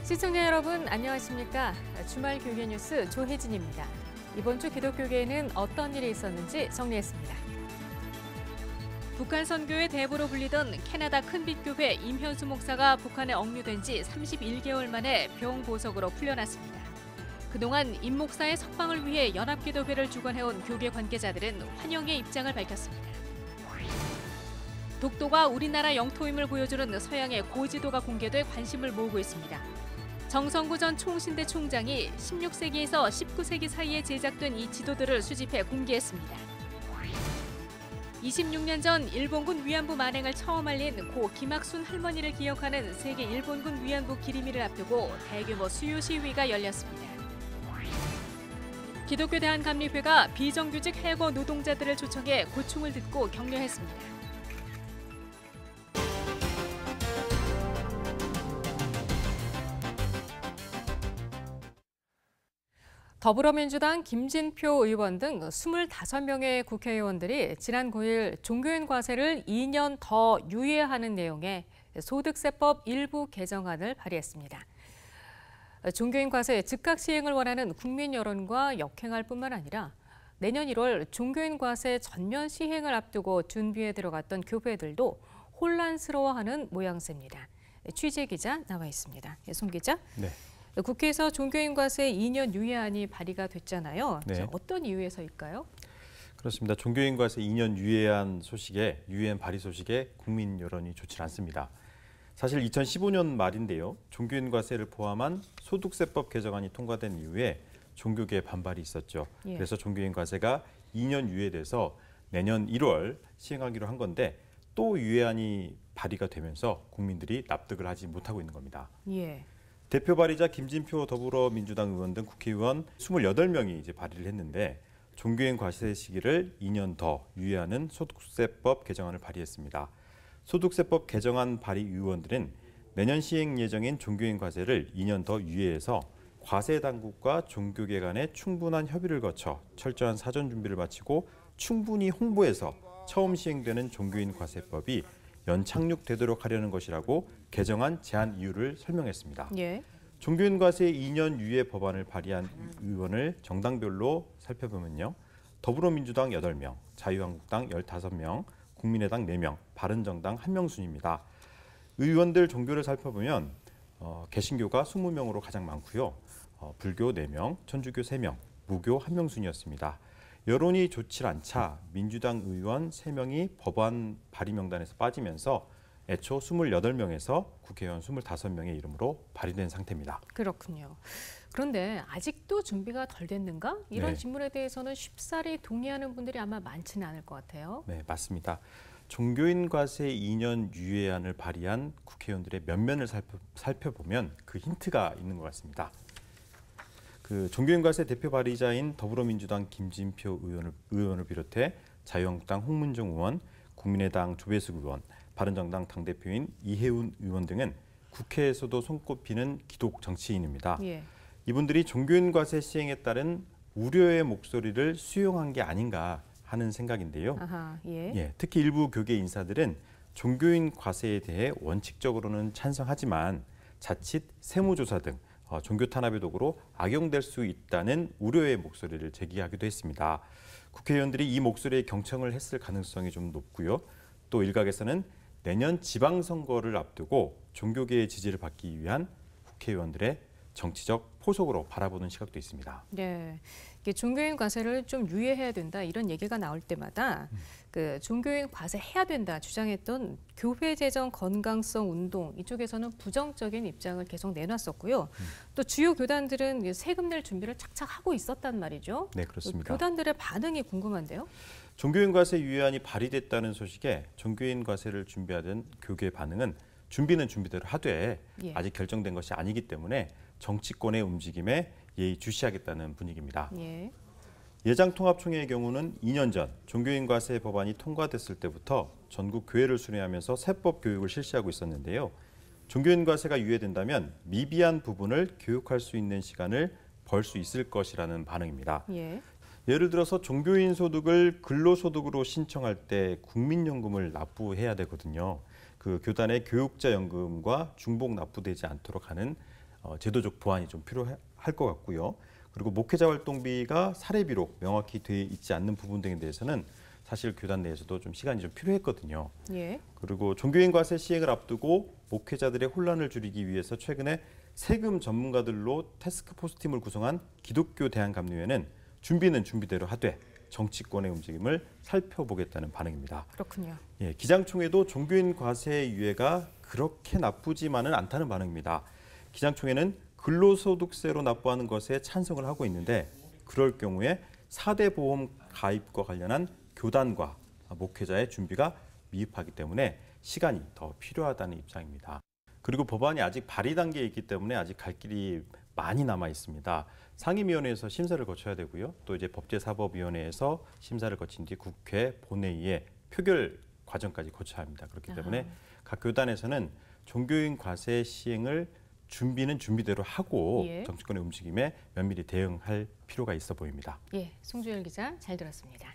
시청자 여러분 안녕하십니까? 주말 교계 뉴스 조혜진입니다. 이번 주 기독교계에는 어떤 일이 있었는지 정리했습니다. 북한 선교의 대부로 불리던 캐나다 큰빛교회 임현수 목사가 북한에 억류된 지 31개월 만에 병 보석으로 풀려났습니다. 그동안 임 목사의 석방을 위해 연합기도회를 주관해온 교계 관계자들은 환영의 입장을 밝혔습니다. 독도가 우리나라 영토임을 보여주는 서양의 고지도가 공개돼 관심을 모으고 있습니다. 정성구 전 총신대 총장이 16세기에서 19세기 사이에 제작된 이 지도들을 수집해 공개했습니다. 26년 전 일본군 위안부 만행을 처음 알린 고 김학순 할머니를 기억하는 세계 일본군 위안부 기리미를 앞두고 대규모 수요 시위가 열렸습니다. 기독교 대한감리회가 비정규직 해고 노동자들을 초청해 고충을 듣고 격려했습니다. 더불어민주당 김진표 의원 등 25명의 국회의원들이 지난 9일 종교인 과세를 2년 더 유예하는 내용의 소득세법 일부 개정안을 발의했습니다. 종교인 과세 즉각 시행을 원하는 국민 여론과 역행할 뿐만 아니라 내년 1월 종교인 과세 전면 시행을 앞두고 준비에 들어갔던 교회들도 혼란스러워하는 모양새입니다. 취재 기자 나와 있습니다. 송 기자. 네. 국회에서 종교인 과세 2년 유예안이 발의가 됐잖아요. 네. 어떤 이유에서일까요? 그렇습니다. 종교인 과세 2년 유예안 발의 소식에 국민 여론이 좋지 않습니다. 사실 2015년 말인데요. 종교인 과세를 포함한 소득세법 개정안이 통과된 이후에 종교계의 반발이 있었죠. 예. 그래서 종교인 과세가 2년 유예돼서 내년 1월 시행하기로 한 건데 또 유예안이 발의가 되면서 국민들이 납득을 하지 못하고 있는 겁니다. 예. 대표 발의자 김진표 더불어민주당 의원 등 국회의원 28명이 이제 발의를 했는데 종교인 과세 시기를 2년 더 유예하는 소득세법 개정안을 발의했습니다. 소득세법 개정안 발의 의원들은 내년 시행 예정인 종교인 과세를 2년 더 유예해서 과세 당국과 종교계 간에 충분한 협의를 거쳐 철저한 사전 준비를 마치고 충분히 홍보해서 처음 시행되는 종교인 과세법이 연착륙되도록 하려는 것이라고 개정안 제안 이유를 설명했습니다. 예. 종교인 과세 2년 유예 법안을 발의한 의원을 정당별로 살펴보면요. 더불어민주당 8명, 자유한국당 15명, 국민의당 4명, 바른정당 1명 순입니다. 의원들 종교를 살펴보면 개신교가 20명으로 가장 많고요. 불교 4명, 천주교 3명, 무교 1명 순이었습니다. 여론이 좋지 않자 민주당 의원 3명이 법안 발의 명단에서 빠지면서 애초 28명에서 국회의원 25명의 이름으로 발의된 상태입니다. 그렇군요. 그런데 아직도 준비가 덜 됐는가? 이런 네. 질문에 대해서는 쉽사리 동의하는 분들이 아마 많지는 않을 것 같아요. 네, 맞습니다. 종교인 과세 2년 유예안을 발의한 국회의원들의 면면을 살펴보면 그 힌트가 있는 것 같습니다. 그 종교인 과세 대표 발의자인 더불어민주당 김진표 의원을 비롯해 자유한국당 홍문종 의원, 국민의당 조배숙 의원, 바른정당 당대표인 이해운 의원 등은 국회에서도 손꼽히는 기독 정치인입니다. 예. 이분들이 종교인 과세 시행에 따른 우려의 목소리를 수용한 게 아닌가 하는 생각인데요. 아하, 예. 예, 특히 일부 교계 인사들은 종교인 과세에 대해 원칙적으로는 찬성하지만 자칫 세무조사 등 종교 탄압의 도구로 악용될 수 있다는 우려의 목소리를 제기하기도 했습니다. 국회의원들이 이 목소리에 경청을 했을 가능성이 좀 높고요. 또 일각에서는 내년 지방선거를 앞두고 종교계의 지지를 받기 위한 국회의원들의 정치적 포석으로 바라보는 시각도 있습니다. 네, 이게 종교인 과세를 좀 유예해야 된다 이런 얘기가 나올 때마다 그 종교인 과세 해야 된다 주장했던 교회 재정 건강성 운동 이쪽에서는 부정적인 입장을 계속 내놨었고요. 또 주요 교단들은 세금 낼 준비를 착착 하고 있었단 말이죠. 네, 그렇습니다. 교단들의 반응이 궁금한데요. 종교인 과세 유예안이 발의됐다는 소식에 종교인 과세를 준비하던 교계 반응은 준비는 준비대로 하되 예. 아직 결정된 것이 아니기 때문에 정치권의 움직임에 예의주시하겠다는 분위기입니다. 예. 예장통합총회의 경우는 2년 전 종교인 과세 법안이 통과됐을 때부터 전국 교회를 순회하면서 세법 교육을 실시하고 있었는데요. 종교인 과세가 유예된다면 미비한 부분을 교육할 수 있는 시간을 벌 수 있을 것이라는 반응입니다. 예. 예를 들어서 종교인 소득을 근로소득으로 신청할 때 국민연금을 납부해야 되거든요. 그 교단의 교육자 연금과 중복 납부되지 않도록 하는 제도적 보완이 좀 필요할 것 같고요. 그리고 목회자 활동비가 사례비로 명확히 돼 있지 않는 부분 등에 대해서는 사실 교단 내에서도 좀 시간이 좀 필요했거든요. 예. 그리고 종교인 과세 시행을 앞두고 목회자들의 혼란을 줄이기 위해서 최근에 세금 전문가들로 태스크포스 팀을 구성한 기독교 대한감리회는 준비는 준비대로 하되 정치권의 움직임을 살펴보겠다는 반응입니다. 그렇군요. 예, 기장총회도 종교인 과세 유예가 그렇게 나쁘지만은 않다는 반응입니다. 기장총회는 근로소득세로 납부하는 것에 찬성을 하고 있는데 그럴 경우에 4대 보험 가입과 관련한 교단과 목회자의 준비가 미흡하기 때문에 시간이 더 필요하다는 입장입니다. 그리고 법안이 아직 발의 단계에 있기 때문에 아직 갈 길이 많이 남아 있습니다. 상임위원회에서 심사를 거쳐야 되고요. 또 이제 법제사법위원회에서 심사를 거친 뒤 국회 본회의에 표결 과정까지 거쳐야 합니다. 그렇기 때문에 각 교단에서는 종교인 과세 시행을 준비는 준비대로 하고 예. 정치권의 움직임에 면밀히 대응할 필요가 있어 보입니다. 예, 송주열 기자 잘 들었습니다.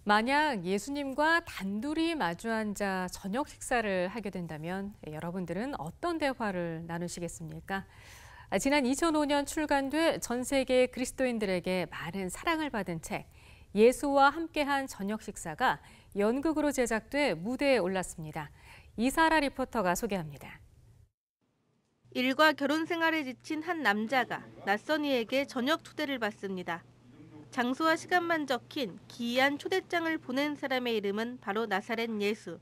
만약 예수님과 단둘이 마주 앉아 저녁 식사를 하게 된다면 여러분들은 어떤 대화를 나누시겠습니까? 지난 2005년 출간돼 전 세계 그리스도인들에게 많은 사랑을 받은 책 예수와 함께한 저녁 식사가 연극으로 제작돼 무대에 올랐습니다. 이사라 리포터가 소개합니다. 일과 결혼 생활에 지친 한 남자가 낯선 이에게 저녁 초대를 받습니다. 장소와 시간만 적힌 기이한 초대장을 보낸 사람의 이름은 바로 나사렛 예수.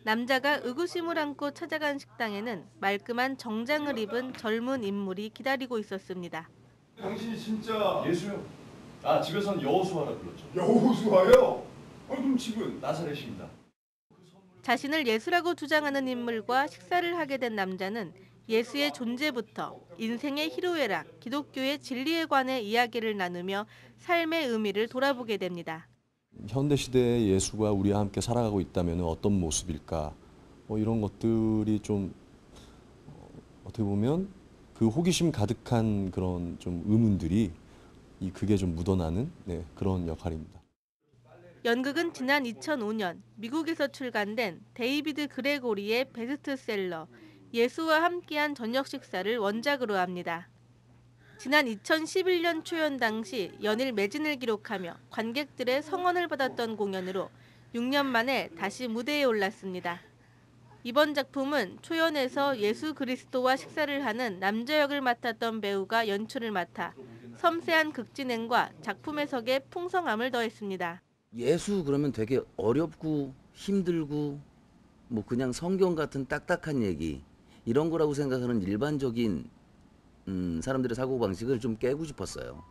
남자가 의구심을 안고 찾아간 식당에는 말끔한 정장을 입은 젊은 인물이 기다리고 있었습니다. 당신이 진짜 예수요? 아, 집에선 여호수아라 불렀죠. 여호수아요? 그럼 집은 나사렛입니다. 자신을 예수라고 주장하는 인물과 식사를 하게 된 남자는 예수의 존재부터 인생의 희로애락, 기독교의 진리에 관해 이야기를 나누며 삶의 의미를 돌아보게 됩니다. 현대 시대의 예수가 우리와 함께 살아가고 있다면 어떤 모습일까? 이런 것들이 좀 어떻게 보면 그 호기심 가득한 그런 좀 의문들이 그게 좀 묻어나는 그런 역할입니다. 연극은 지난 2005년 미국에서 출간된 데이비드 그레고리의 베스트셀러 예수와 함께한 저녁 식사를 원작으로 합니다. 지난 2011년 초연 당시 연일 매진을 기록하며 관객들의 성원을 받았던 공연으로 6년 만에 다시 무대에 올랐습니다. 이번 작품은 초연에서 예수 그리스도와 식사를 하는 남자 역을 맡았던 배우가 연출을 맡아 섬세한 극진행과 작품 해석에 풍성함을 더했습니다. 예수 그러면 되게 어렵고 힘들고 뭐 그냥 성경 같은 딱딱한 얘기 이런 거라고 생각하는 일반적인 사람들의 사고방식을 좀 깨고 싶었어요.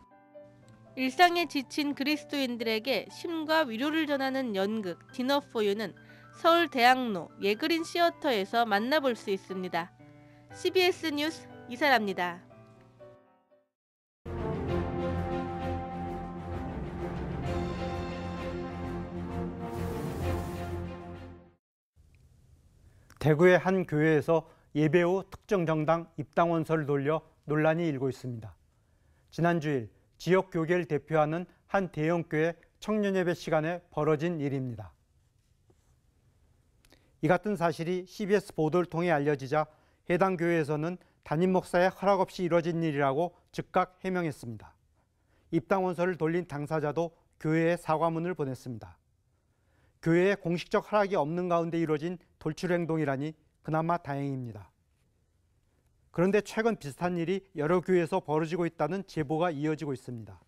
일상에 지친 그리스도인들에게 쉼과 위로를 전하는 연극 디너 포 유는 서울 대학로 예그린 시어터에서 만나볼 수 있습니다. CBS 뉴스 이사라입니다. 대구의 한 교회에서 예배 후 특정 정당 입당원서를 돌려 논란이 일고 있습니다. 지난 주일 지역 교계를 대표하는 한 대형교회 청년예배 시간에 벌어진 일입니다. 이 같은 사실이 CBS 보도를 통해 알려지자 해당 교회에서는 담임 목사의 허락 없이 이뤄진 일이라고 즉각 해명했습니다. 입당원서를 돌린 당사자도 교회에 사과문을 보냈습니다. 교회에 공식적 허락이 없는 가운데 이뤄진 돌출 행동이라니 그나마 다행입니다. 그런데 최근 비슷한 일이 여러 교회에서 벌어지고 있다는 제보가 이어지고 있습니다.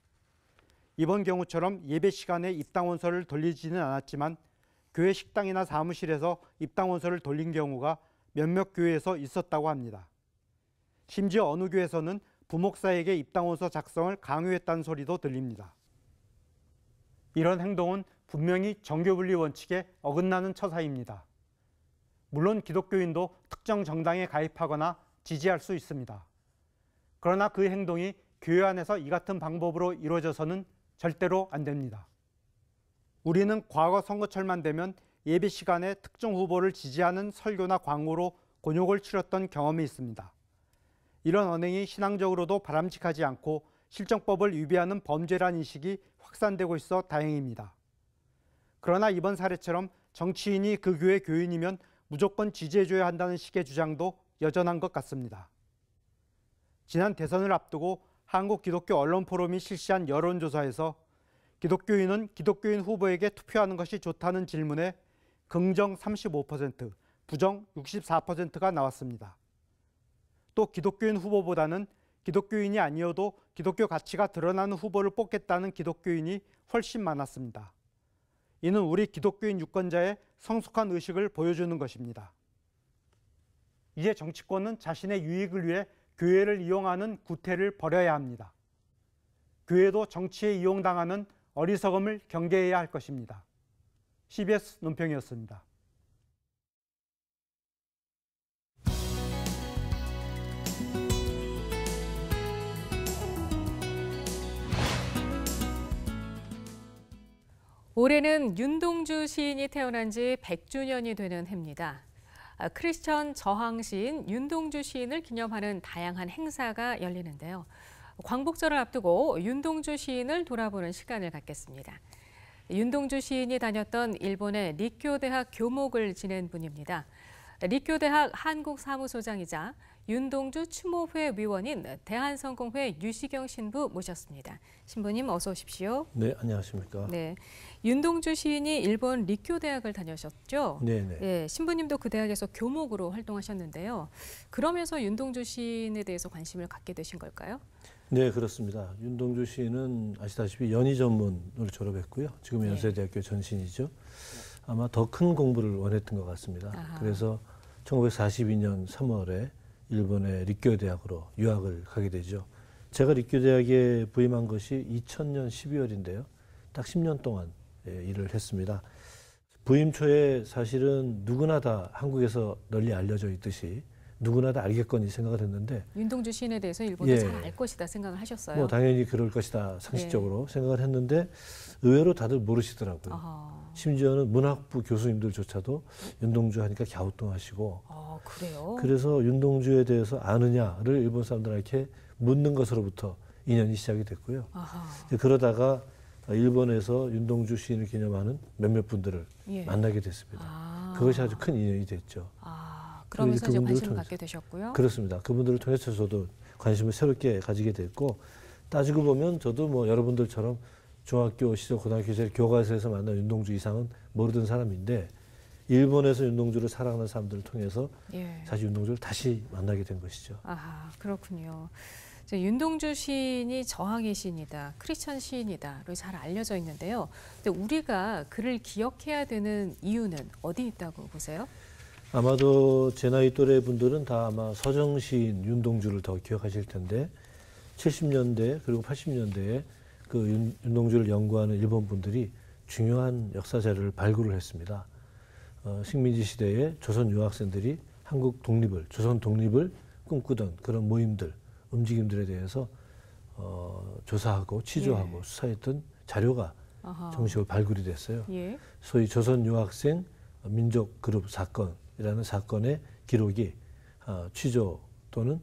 이번 경우처럼 예배 시간에 입당원서를 돌리지는 않았지만 교회 식당이나 사무실에서 입당원서를 돌린 경우가 몇몇 교회에서 있었다고 합니다. 심지어 어느 교회에서는 부목사에게 입당원서 작성을 강요했다는 소리도 들립니다. 이런 행동은 분명히 정교분리 원칙에 어긋나는 처사입니다. 물론 기독교인도 특정 정당에 가입하거나 지지할 수 있습니다. 그러나 그 행동이 교회 안에서 이 같은 방법으로 이루어져서는 절대로 안 됩니다. 우리는 과거 선거철만 되면 예배 시간에 특정 후보를 지지하는 설교나 광고로 곤욕을 치렀던 경험이 있습니다. 이런 언행이 신앙적으로도 바람직하지 않고 실정법을 위배하는 범죄란 인식이 확산되고 있어 다행입니다. 그러나 이번 사례처럼 정치인이 그 교회 교인이면 무조건 지지해줘야 한다는 식의 주장도 여전한 것 같습니다. 지난 대선을 앞두고 한국기독교언론포럼이 실시한 여론조사에서 기독교인은 기독교인 후보에게 투표하는 것이 좋다는 질문에 긍정 35%, 부정 64%가 나왔습니다. 또 기독교인 후보보다는 기독교인이 아니어도 기독교 가치가 드러나는 후보를 뽑겠다는 기독교인이 훨씬 많았습니다. 이는 우리 기독교인 유권자의 성숙한 의식을 보여주는 것입니다. 이제 정치권은 자신의 유익을 위해 교회를 이용하는 구태를 버려야 합니다. 교회도 정치에 이용당하는 어리석음을 경계해야 할 것입니다. CBS 논평이었습니다. 올해는 윤동주 시인이 태어난 지 100주년이 되는 해입니다. 크리스천 저항 시인 윤동주 시인을 기념하는 다양한 행사가 열리는데요. 광복절을 앞두고 윤동주 시인을 돌아보는 시간을 갖겠습니다. 윤동주 시인이 다녔던 일본의 리쿄대학 교목을 지낸 분입니다. 리쿄대학 한국사무소장이자 윤동주 추모회 위원인 대한성공회 유시경 신부 모셨습니다. 신부님 어서 오십시오. 네, 안녕하십니까. 네, 윤동주 시인이 일본 리쿄대학을 다녀셨죠? 네네. 네, 신부님도 그 대학에서 교목으로 활동하셨는데요. 그러면서 윤동주 시인에 대해서 관심을 갖게 되신 걸까요? 네, 그렇습니다. 윤동주 시인은 아시다시피 연희전문을 졸업했고요. 지금 연세대학교 전신이죠. 아마 더 큰 공부를 원했던 것 같습니다. 아하. 그래서 1942년 3월에 일본의 리쿄대학으로 유학을 가게 되죠. 제가 리쿄대학에 부임한 것이 2000년 12월인데요. 딱 10년 동안 일을 했습니다. 부임 초에 사실은 누구나 다 한국에서 널리 알려져 있듯이 누구나 다 알겠거니 생각을 했는데 윤동주 시인에 대해서 일본도 잘 알 것이다 생각을 하셨어요? 뭐 당연히 그럴 것이다 상식적으로 생각을 했는데 의외로 다들 모르시더라고요. 아하. 심지어는 문학부 교수님들조차도 윤동주 하니까 갸우뚱하시고 그래요? 그래서 윤동주에 대해서 아느냐를 일본 사람들에게 묻는 것으로부터 인연이 시작이 됐고요. 아하. 그러다가 일본에서 윤동주 시인을 기념하는 몇몇 분들을 만나게 됐습니다. 그것이 아주 큰 인연이 됐죠. 그러면서 이제 관심을 갖게 되셨고요? 그렇습니다. 그분들을 통해서 저도 관심을 새롭게 가지게 됐고 따지고 보면 저도 뭐 여러분들처럼 중학교 시절, 고등학교 시절 교과서에서 만난 윤동주 이상은 모르던 사람인데 일본에서 윤동주를 사랑하는 사람들을 통해서 사실 윤동주를 다시 만나게 된 것이죠. 아, 그렇군요. 윤동주 시인이 저항의 시인이다, 크리스천 시인이다로 잘 알려져 있는데요. 근데 우리가 그를 기억해야 되는 이유는 어디 있다고 보세요? 아마도 제 나이 또래 분들은 다 아마 서정 시인 윤동주를 더 기억하실 텐데 70년대 그리고 80년대에 그 윤동주를 연구하는 일본 분들이 중요한 역사 자료를 발굴을 했습니다. 식민지 시대에 조선 유학생들이 한국 독립을, 조선 독립을 꿈꾸던 그런 모임들, 움직임들에 대해서 조사하고 취조하고 수사했던 자료가 정식으로 발굴이 됐어요. 소위 조선 유학생 민족 그룹 사건이라는 사건의 기록이 취조 또는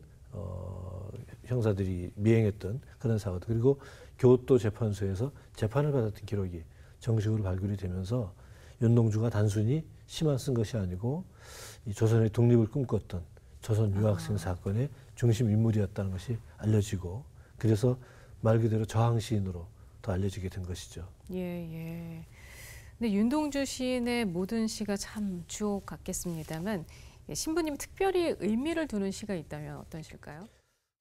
형사들이 미행했던 그런 사건들, 그리고 교토 재판소에서 재판을 받았던 기록이 정식으로 발굴이 되면서 윤동주가 단순히 시만 쓴 것이 아니고 이 조선의 독립을 꿈꿨던 조선 유학생 사건의 중심 인물이었다는 것이 알려지고, 그래서 말 그대로 저항 시인으로 더 알려지게 된 것이죠. 근데 윤동주 시인의 모든 시가 참 주옥 같겠습니다만 신부님이 특별히 의미를 두는 시가 있다면 어떤 시일까요?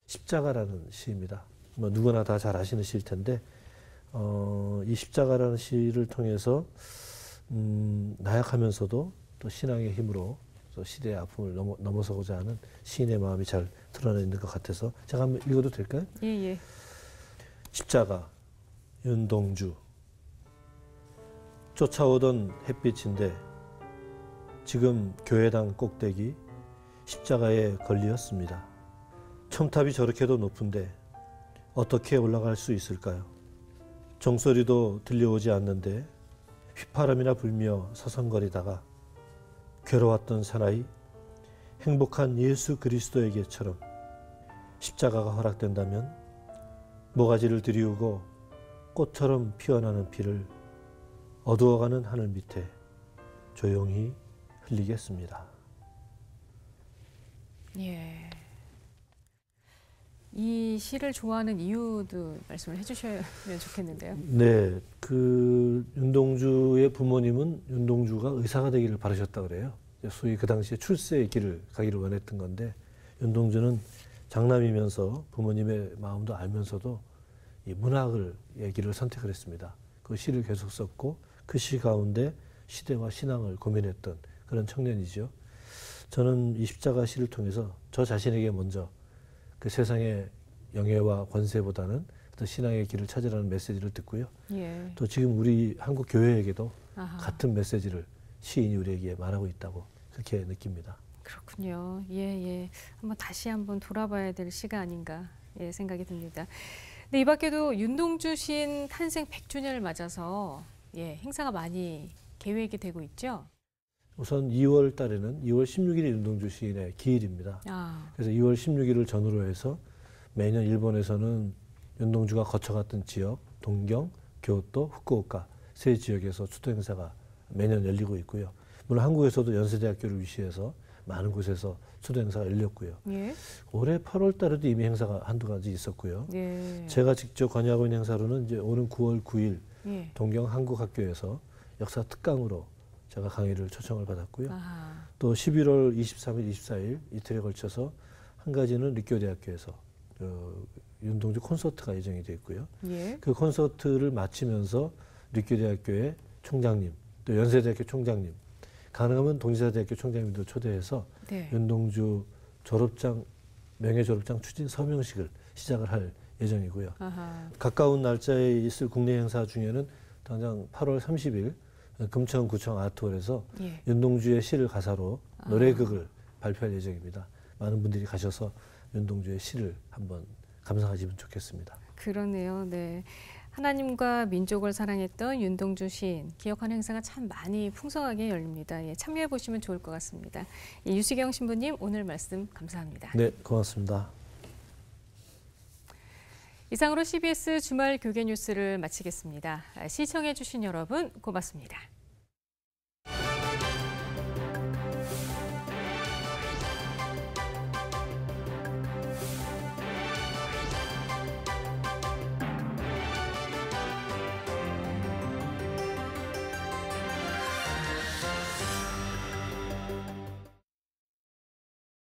십자가라는 시입니다. 뭐 누구나 다 잘 아시는 시일 텐데 이 십자가라는 시를 통해서 나약하면서도 또 신앙의 힘으로 또 시대의 아픔을 넘어서고자 하는 시인의 마음이 잘 드러나 있는 것 같아서 제가 한번 읽어도 될까요? 십자가, 윤동주. 쫓아오던 햇빛인데 지금 교회당 꼭대기 십자가에 걸리었습니다. 첨탑이 저렇게도 높은데 어떻게 올라갈 수 있을까요? 종소리도 들려오지 않는데 휘파람이나 불며 서성거리다가 괴로웠던 사나이 행복한 예수 그리스도에게처럼 십자가가 허락된다면 모가지를 들이우고 꽃처럼 피어나는 피를 어두워가는 하늘 밑에 조용히 흘리겠습니다. 예. 이 시를 좋아하는 이유도 말씀을 해주시면 좋겠는데요. 네, 그 윤동주의 부모님은 윤동주가 의사가 되기를 바라셨다 그래요. 소위 그 당시에 출세의 길을 가기를 원했던 건데 윤동주는 장남이면서 부모님의 마음도 알면서도 이 문학을 얘기를 선택을 했습니다. 그 시를 계속 썼고 그 시 가운데 시대와 신앙을 고민했던 그런 청년이죠. 저는 이 십자가 시를 통해서 저 자신에게 먼저 그 세상의 영예와 권세보다는 어떤 신앙의 길을 찾으라는 메시지를 듣고요. 예. 또 지금 우리 한국 교회에게도 아하. 같은 메시지를 시인이 우리에게 말하고 있다고 그렇게 느낍니다. 그렇군요. 예, 예. 다시 한번 돌아봐야 될 시가 아닌가 생각이 듭니다. 네, 이 밖에도 윤동주 시인 탄생 100주년을 맞아서 행사가 많이 계획이 되고 있죠. 우선 2월 달에는 2월 16일이 윤동주 시인의 기일입니다. 그래서 2월 16일을 전후로 해서 매년 일본에서는 윤동주가 거쳐갔던 지역, 동경, 교토, 후쿠오카 세 지역에서 추도 행사가 매년 열리고 있고요. 물론 한국에서도 연세대학교를 위시해서 많은 곳에서 추도 행사가 열렸고요. 예. 올해 8월 달에도 이미 행사가 한두 가지 있었고요. 예. 제가 직접 관여하고 있는 행사로는 이제 오는 9월 9일 예. 동경 한국학교에서 역사 특강으로 제가 강의를 초청을 받았고요. 아하. 또 11월 23일, 24일 이틀에 걸쳐서 한 가지는 립교대학교에서 윤동주 콘서트가 예정이 되어 있고요. 예. 그 콘서트를 마치면서 립교대학교의 총장님, 또 연세대학교 총장님, 가능하면 동지사대학교 총장님도 초대해서 네. 윤동주 졸업장, 명예졸업장 추진 서명식을 시작을 할 예정이고요. 아하. 가까운 날짜에 있을 국내 행사 중에는 당장 8월 30일 금천구청 아트홀에서 예. 윤동주의 시를 가사로 노래극을 발표할 예정입니다. 많은 분들이 가셔서 윤동주의 시를 한번 감상하시면 좋겠습니다. 그러네요. 네. 하나님과 민족을 사랑했던 윤동주 시인 기억하는 행사가 참 많이 풍성하게 열립니다. 참여해 보시면 좋을 것 같습니다. 유수경 신부님 오늘 말씀 감사합니다. 네, 고맙습니다. 이상으로 CBS 주말 교계 뉴스를 마치겠습니다. 시청해 주신 여러분 고맙습니다.